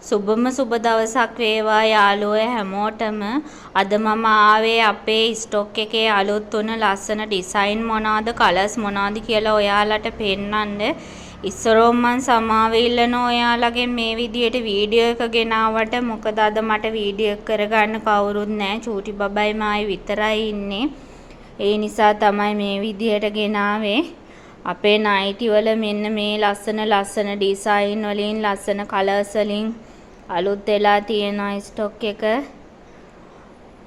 සුබම සුබ දවසක් වේවා යාළුවෝ හැමෝටම. අද මම ආවේ අපේ ස්ටොක් එකේ අලුත් තුන ලස්සන ඩිසයින් මොනවාද කලර්ස් මොනවාද කියලා ඔයාලට පෙන්නන්න. ඉස්සරෝම් මං සමාව ඉල්ලනවා ඔයාලගෙන් මේ විදියට වීඩියෝ එක ගෙනාවට. මොකද අද මට වීඩියෝ කරගන්න කවුරුත් නැහැ. චූටි බබයි මායි විතරයි ඉන්නේ. ඒ නිසා තමයි මේ විදියට ගෙනාවේ. අපේ නයිටි වල මෙන්න මේ ලස්සන ඩිසයින් වලින් ලස්සන කලර්ස් වලින් අලුත් වෙලා තියෙන ස්ටොක් එක.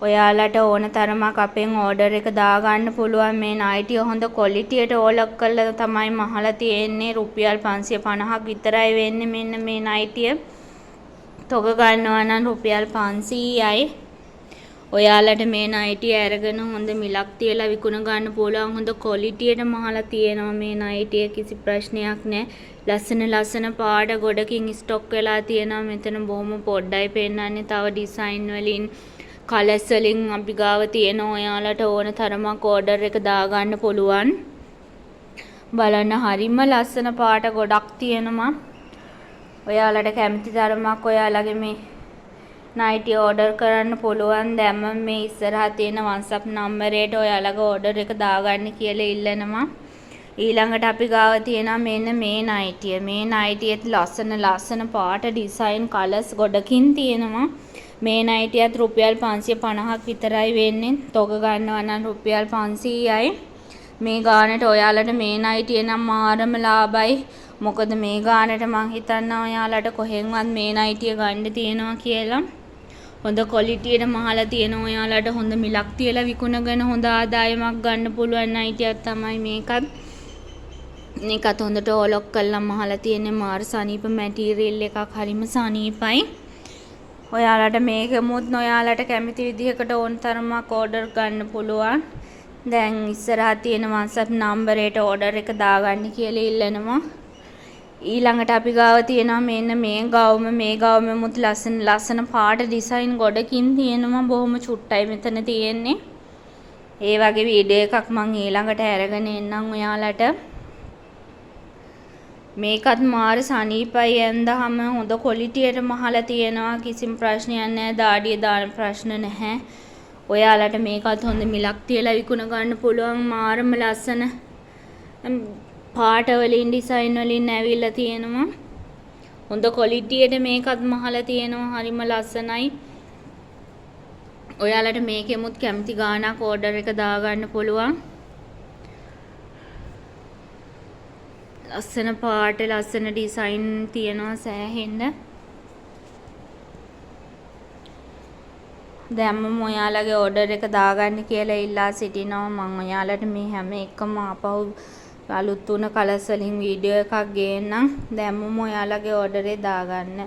ඔයාලට ඕන තරමක් අපෙන් ඕඩර් එක දාගන්න පුළුවන්. මේ නයිටි හොඳ ක්වොලිටියට ඕලක් කරලා තමයි මහලා තියෙන්නේ. රුපියල් 550ක් විතරයි වෙන්නේ මෙන්න මේ නයිටිය. තොග ගන්නවා නම් රුපියල් 500යි. ඔයාලට මේ නයිටිය අරගෙන හොඳ මිලක් තියලා විකුණ ගන්න පුළුවන්. හොඳ ක්වොලිටියට මහලා තියෙනවා මේ නයිටිය. කිසි ප්‍රශ්නයක් නැහැ. ලස්සන පාට ගොඩකින් ස්ටොක් වෙලා තියෙනවා. මෙතන බොහොම පොඩ්ඩයි පෙන්නන්නේ. තව ඩිසයින් වලින් කලර්ස් වලින් අපි ගාව තියෙනවා. ඔයාලට ඕන තරමක් ඕඩර් එක දාගන්න පුළුවන්. බලන්න හරිම ලස්සන පාට ගොඩක් තියෙනවා. ඔයාලට කැමති තරමක් ඔයාලගේ මේ නයිටි ඕඩර් කරන්න පුළුවන්. දැන් මම මේ ඉස්සරහා තියෙන WhatsApp නම්බරයට ඔයාලගේ ඕඩර් එක දාගන්න කියලා ඉල්ලනවා. ඊළඟට අපි ගාව තියෙනවා මෙන්න මේ නයිටිය. මේ නයිටියෙත් ලස්සන පාට ඩිසයින් කලර්ස් ගොඩකින් තියෙනවා. මේ නයිටියත් රුපියල් 550ක් විතරයි වෙන්නේ. තොග ගන්නවා නම් රුපියල් 500යි. මේ ගානට ඔයාලට මේ නයිටිය නම් මාරම ලාභයි. මොකද මේ ගානට මං හිතන්නවා ඔයාලට කොහෙන්වත් මේ නයිටිය ගන්න තියෙනවා කියලා. හොඳ ක්වොලිටියට මහලා තියෙනවා. ඔයාලට හොඳ මිලක් තියලා විකුණගෙන හොඳ ආදායමක් ගන්න පුළුවන් නයිටියක් තමයි මේකත්. මේකත් හොඳට ඕලොක් කරලා මහලා තියෙන්නේ. මාර සනීප මැටීරියල් එකක්. හරිම සනීපයි. ඔයාලට මේකමුත් ඔයාලට කැමති විදිහකට ඕන තරමක් ඕඩර් ගන්න පුළුවන්. දැන් ඉස්සරහා තියෙන WhatsApp නම්බරයට ඕඩර් එක දාගන්න කියලා ඉල්ලනවා. ඊළඟට අපි ගාව තියෙනවා මෙන්න මේ ගාවමමුත් ලස්සන පාට ඩිසයින් ගොඩකින් තියෙනවා. බොහොම චුට්ටයි මෙතන තියෙන්නේ. ඒ වගේ වීඩියෝ එකක් මම ඊළඟට අරගෙන එන්නම් ඔයාලට. මේකත් මාර සනීපයි. ඇඳහම හොඳ ක්වොලිටියට මහලා තියෙනවා. කිසිම ප්‍රශ්නයක් නැහැ. දාඩිය දාන ප්‍රශ්න නැහැ. ඔයාලට මේකත් හොඳ මිලක් තියලා විකුණ ගන්න පුළුවන්. මාරම ලස්සන පාට වලින් ඩිසයින් වලින් ඇවිල්ලා තියෙනවා. හොඳ ක්වොලිටියට මේකත් මහලා තියෙනවා. හරිම ලස්සනයි. ඔයාලට මේකෙමුත් කැමති ගාණක් ඕඩර් එක දාගන්න පුළුවන්. ලස්සන පාට ලස්සන ඩිසයින් තියෙනවා සෑහෙන්න. දැන් මම ඔයාලගේ ඕඩර් එක දාගන්න කියලා ඉල්ලා සිටිනවා. මම ඔයාලට මේ හැම එකම ආපහු අලුත් තුන කලර්ස් වලින් වීඩියෝ එකක් ගේන්නම්. දැන් මම ඔයාලගේ ඕඩරේ දාගන්න.